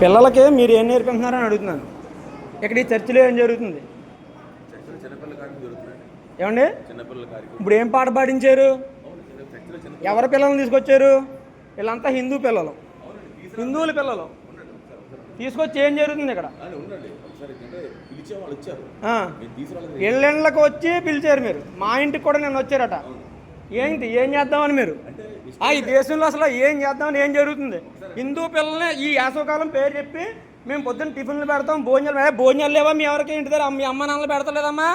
పిల్లలకి మీరు ఏం నేర్పిస్తున్నారని అడుగుతున్నాను. ఇక్కడ ఈ చర్చిలో ఏం జరుగుతుంది ఏమండి? ఇప్పుడు ఏం పాట పాడించారు? ఎవరి పిల్లల్ని తీసుకొచ్చారు? వీళ్ళంతా హిందూ పిల్లలు, హిందువుల పిల్లలు తీసుకొచ్చి ఏం జరుగుతుంది ఇక్కడ? ఇళ్ళకి వచ్చి పిలిచారు మీరు. మా ఇంటికి కూడా నేను వచ్చారట. ఏంటి ఏం చేద్దామని మీరు? ఈ దేశంలో అసలు ఏం చేద్దామని ఏం జరుగుతుంది? హిందూ పిల్లల్ని ఈ వేసవకాలం పేరు చెప్పి మేము పొద్దున్న టిఫిన్లు పెడతాం, భోజనాలు లేవా మీ ఎవరికి? ఇంటి దగ్గర మీ అమ్మ నాన్నలు పెడతలేదమ్మా?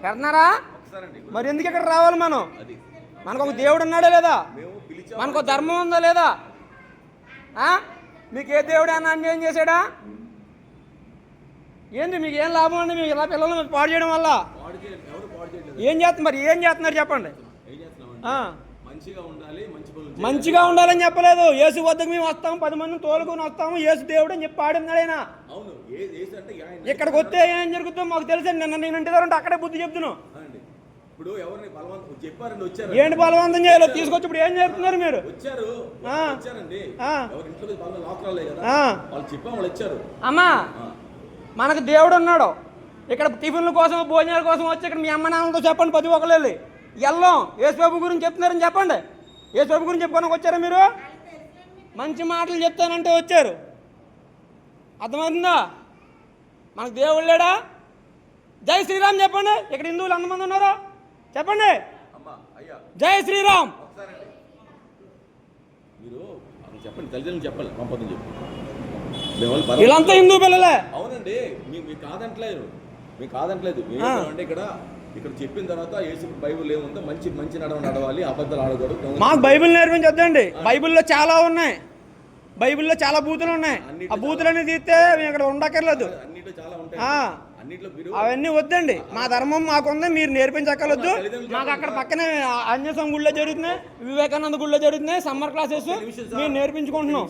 పెడుతున్నారా? మరి ఎందుకు ఇక్కడ రావాలి మనం? మనకు ఒక దేవుడు ఉన్నాడా లేదా? మనకు ధర్మం ఉందా లేదా? మీకు ఏ దేవుడు అన్న అన్యాయం చేశాడా? ఏంటి మీకు ఏం లాభం అండి? మీకు ఇలా పిల్లల్ని పాడు చేయడం వల్ల ఏం చేస్తున్నారు? మరి ఏం చేస్తున్నారు చెప్పండి? మంచిగా ఉండాలని చెప్పలేదు. యేసు వద్దకు మేము వస్తాము, 10 మందిని తోలుకొని వస్తాము, యేసు దేవుడు అని చెప్పి పాడినాడు ఆయన. ఇక్కడికి వస్తే ఏం జరుగుతుందో మాకు తెలుసండి. నేను ఇంటి దగ్గర ఉంటే అక్కడే బుద్ధి చెప్తున్నాను. ఏంటి బలవంతం చేయాలో తీసుకొచ్చి ఇప్పుడు ఏం చేస్తున్నారు మీరు? అమ్మా మనకు దేవుడు ఉన్నాడు. ఇక్కడ టిఫిన్ల కోసం భోజనాల కోసం వచ్చి ఇక్కడ మీ అమ్మ నాన్నలతో చెప్పండి, 10 ఒకళ్ళు వెళ్ళి వెళ్ళాం. యేసుబాబు గురించి చెప్తున్నారని చెప్పండి. యేసుబాబు గురించి చెప్పుకోడానికి వచ్చారా మీరు? మంచి మాటలు చెప్తానంటే వచ్చారు. అర్థమవుతుందా? మనకు దేవుడు లేడా? జై శ్రీరామ్ చెప్పండి. ఇక్కడ హిందువులు ఎంతమంది ఉన్నారో చెప్పండి. జై శ్రీరామ్ వీళ్ళంతా హిందూ పిల్లలే. అవునండి, మీకు కాదంటలేదు, మీకు కాదంటలేదు. అంటే ఇక్కడ చెప్పిన తర్వాత యేసు బైబిల్ ఏముందో మంచి నడవాలి, అబద్ధాలు ఆడకూడదు. మాకు బైబిల్ నేర్పించొద్దండి. బైబిల్లో చాలా ఉన్నాయి, బైబిల్లో చాలా బూతులు ఉన్నాయి. ఆ బూతులన్నీ తీస్తే మేము ఇక్కడ ఉండక్కర్లేదు. అవన్నీ వద్దండి. మా ధర్మం మాకుంది, మీరు నేర్పించక్కర్లేదు. మాకు అక్కడ పక్కనే ఆంజనేయ గుళ్ళో జరుగుతున్నాయి, వివేకానంద గుళ్ళో జరుగుతున్నాయి సమ్మర్ క్లాసెస్. మేము నేర్పించుకుంటున్నాం.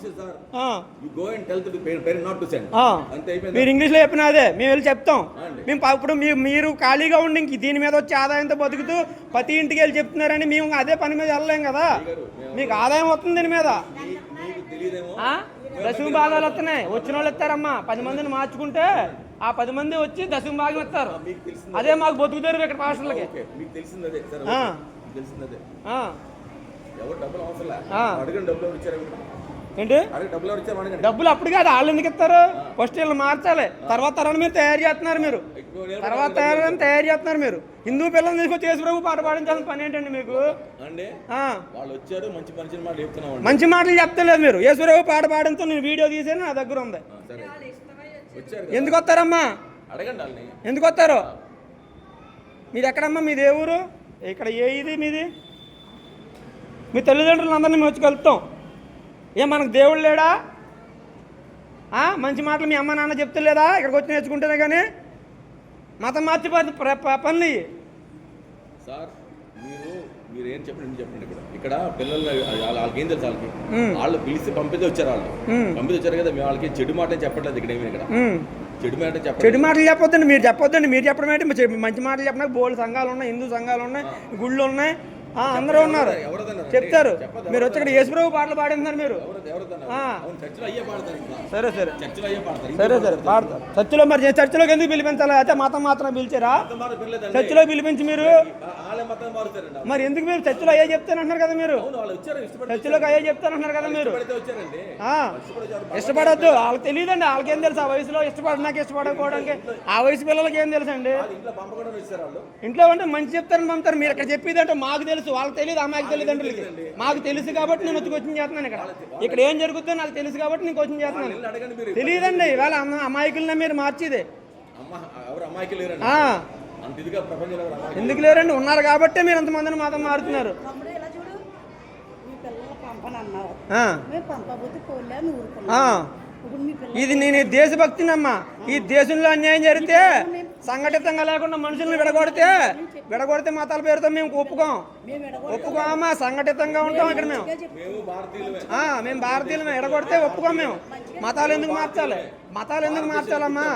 మీరు ఇంగ్లీష్లో చెప్పిన అదే మేము వెళ్ళి చెప్తాం. మేము ఇప్పుడు మీరు ఖాళీగా ఉండి ఇంక దీని మీద వచ్చి ఆదాయంతో బతుకుతూ ప్రతి ఇంటికి వెళ్ళి చెప్తున్నారని మేము అదే పని మీద వెళ్ళలేం కదా. మీకు ఆదాయం వస్తుంది దీని మీద. దశమ భాగాలు వస్తున్నాయి, వచ్చిన వాళ్ళు ఇస్తారమ్మా. 10 మందిని మార్చుకుంటే ఆ 10 మంది వచ్చి దశమ భాగం ఇస్తారు. అదే మాకు బతుకుతారు ఇక్కడ పాస్టర్లకి. ఏంటి డబ్బులు అప్పుడు కాదు, వాళ్ళు ఎందుకు ఇస్తారు? ఫస్ట్ వీళ్ళు మార్చాలి, తర్వాత తరాన్ని మీరు తయారు చేస్తున్నారు. మీరు తర్వాత తయారు చేస్తున్నారు. మీరు హిందూ పిల్లల్ని తీసుకొచ్చి యేసు ప్రభు పాట పాడించాల్సిన పని ఏంటండి మీకు? మంచి మాటలు చెప్తలేదు మీరు. యేసు ప్రభు పాట పాడంతో నేను వీడియో తీసాను, నా దగ్గర ఉంది. ఎందుకు వస్తారమ్మా? ఎందుకు వస్తారు? మీది ఎక్కడమ్మా? మీ దేవురు ఇక్కడ ఇది మీది. మీ తల్లిదండ్రులు అందరినీ మేము వచ్చి కలుపుతాం. మనకు దేవుడు లేడా? మంచి మాటలు మీ అమ్మ నాన్న చెప్తలేదా? ఇక్కడికి వచ్చి నేర్చుకుంటేనే కానీ మతం మార్చి పనులు. సార్ మీరు ఏం చెప్పండి ఇక్కడ పిల్లలు వాళ్ళకి ఏం తెలుసు? వాళ్ళు పిలిచి పంపితే వచ్చారు. పంపితే వచ్చారు కదా, మేము వాళ్ళకి చెడు మాట చెప్పట్లేదు. ఇక్కడ ఏమి ఇక్కడ చెడు మాటలు చెప్పొద్దండి. మీరు చెప్పొద్దండి. మీరు చెప్పడం ఏంటి? మంచి మాటలు చెప్పడానికి బోల్డ్ సంఘాలు ఉన్నాయి, హిందూ సంఘాలు ఉన్నాయి, గుళ్ళు ఉన్నాయి, అందరూ ఉన్నారు, చెప్తారు. మీరు వచ్చి ఇక్కడ యేసు ప్రభు పాటలు పాడిస్తున్నారు మీరు. సరే సరే సరే సరే పాడతారు చర్చిలో. మరి చర్చిలోకి ఎందుకు పిలిపించాలి? అయితే మతం మాత్రం పిలిచారా? చర్చిలో పిలిపించి మీరు మరి ఎందుకు? మీరు చర్చిలో అయ్యే చెప్తానంటున్నారు కదా. మీరు చర్చిలోకి అయ్యే చెప్తానంటున్నారు కదా. మీరు ఇష్టపడద్దు. వాళ్ళకి తెలియదండి. వాళ్ళకేం తెలుసు? ఆ వయసులో ఇష్టపడినాక ఇష్టపడకపోవడానికి ఆ వయసు పిల్లలకి ఏం తెలుసు అండి? ఇంట్లో అంటే మంచి చెప్తారని పంపుతారు. మీరు ఇక్కడ చెప్పేది అంటే మాకు తెలుసు, వాళ్ళకి తెలియదు. అమ్మాయికి తల్లిదండ్రులకి మాకు తెలుసు కాబట్టి నేను వచ్చి కోచింగ్ చేస్తున్నాను. ఇక్కడ ఏం జరుగుతుందో నాకు తెలుసు కాబట్టి నేను కోచింగ్ చేస్తున్నాను. తెలియదండి. ఇవాళ అమాయకులనే మీరు మార్చేది. ఎందుకు లేరండి? ఉన్నారు కాబట్టి మీరు ఎంతమందిని మాత్రం మారుతున్నారు. ఇది నేను దేశభక్తినమ్మా. ఈ దేశంలో అన్యాయం జరిగితే సంఘటితంగా లేకుండా మనుషుల్ని విడగొడితే మతాల పేరుతో మేము ఒప్పుకోమా. సంఘటితంగా ఉంటాం ఇక్కడ మేము భారతీయులమే. విడగొడితే ఒప్పుకోం మేము. మతాలు ఎందుకు మార్చాలమ్మా?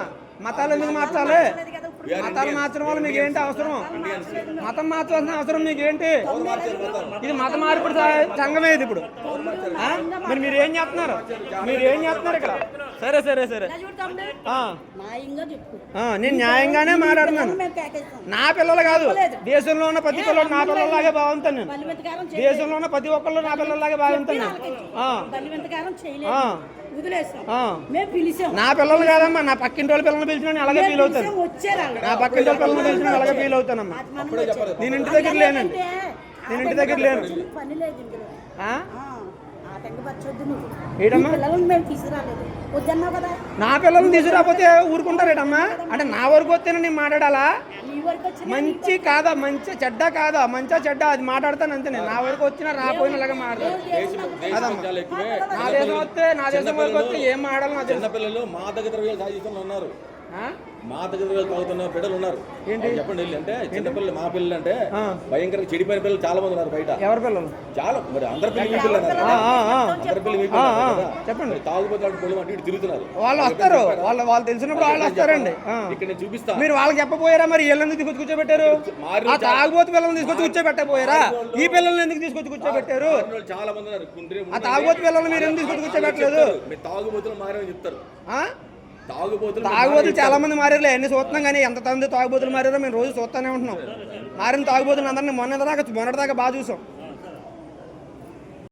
మతాలు ఎందుకు మార్చాలి? మతాలు మార్చడం వల్ల మీకు ఏంటి అవసరం? మతం మార్చాల్సిన అవసరం మీకు ఏంటి? ఇది మత మార్పిడి సంఘమే ఇది ఇప్పుడు. ఆ? మరి మీరు ఏం చేస్తున్నారు? మీరు ఏం చేస్తున్నారు ఇక్కడ? సరే సరే సరే ఆ. నేను న్యాయంగానే మాట్లాడుతున్నాను. నా పిల్లలు కాదు, దేశంలో ఉన్న ప్రతి పిల్లలు నా పిల్లల్లాగే బాగుంటాను నేను. దేశంలో ఉన్న ప్రతి ఒక్కళ్ళు నా పిల్లల్లాగే బాగుంటాను నేను. నా పిల్లలు కాదమ్మా, నా పక్కింటి వాళ్ళ పిల్లల్ని పిలిచిన అలాగే ఫీల్ అవుతాను. నా పక్కింటి వాళ్ళ పిల్లల్ని పిలిచిన అలాగే ఫీల్ అవుతానమ్మా. నేను ఇంటి దగ్గర లేనండి, నేను ఇంటి దగ్గర లేను. నా పిల్లల్ని తీసుకురాకపోతే ఊరుకుంటారేటమ్మా? అంటే నా వరకు వస్తేనే నేను మాట్లాడాలా? మంచి కాదా, మంచి చెడ్డ కాదా, మంచిగా చెడ్డ అది మాట్లాడతాను అంతే. నేను నా వరకు వచ్చినా రాపోయినా అలాగే మాట్లాడతాను. నా దేశం వస్తే, నా దేశం వరకు వస్తే ఏం మాట్లాడాలి? నా చిన్న పిల్లలు మా దగ్గర ఉన్నారు, మా దగ్గర తాగుతున్న బిడ్డలు ఉన్నారు. చెప్పండి వెళ్ళి. అంటే చిన్న పిల్లలు, మా పిల్లలు అంటే భయంకరంగా చెడిపోయిన పిల్లలు చాలా మంది ఉన్నారు బయట. ఎవరి పిల్లలు? చాలా మరి అందరి పిల్లలు చెప్పండి. తాగుబోతు పిల్లలు అటు ఇటు తిరుగుతున్నారు. వాళ్ళు వస్తారు, వాళ్ళు తెలిసినప్పుడు వాళ్ళు వస్తారండి. ఇక్కడ నేను చూపిస్తా. మీరు వాళ్ళకి చెప్పపోయారా? మరి వీళ్ళని తీసుకొచ్చి కూర్చోబెట్టారు? ఆ తాగుబోతు పిల్లల్ని తీసుకొచ్చి కూర్చోబెట్టపోయారా? ఈ పిల్లల్ని ఎందుకు తీసుకొచ్చి కూర్చోబెట్టారు? చాలా మంది ఉన్నారు. ఆ తాగుబోతు పిల్లల్ని మీరు ఎందుకు తీసుకొచ్చి కూర్చోబెట్టలేదు? తాగుబోతులు మారని చెప్తారు. తాగుబోతులు చాలా మంది మారారులే, అన్ని చూస్తున్నాం. కానీ ఎంతమంది తాగుబోతులు మారారో మేము రోజు చూస్తూనే ఉంటున్నాం. మారిన తాగుబోతులు అందరినీ మొన్నటిదాకా బాగా చూసాం.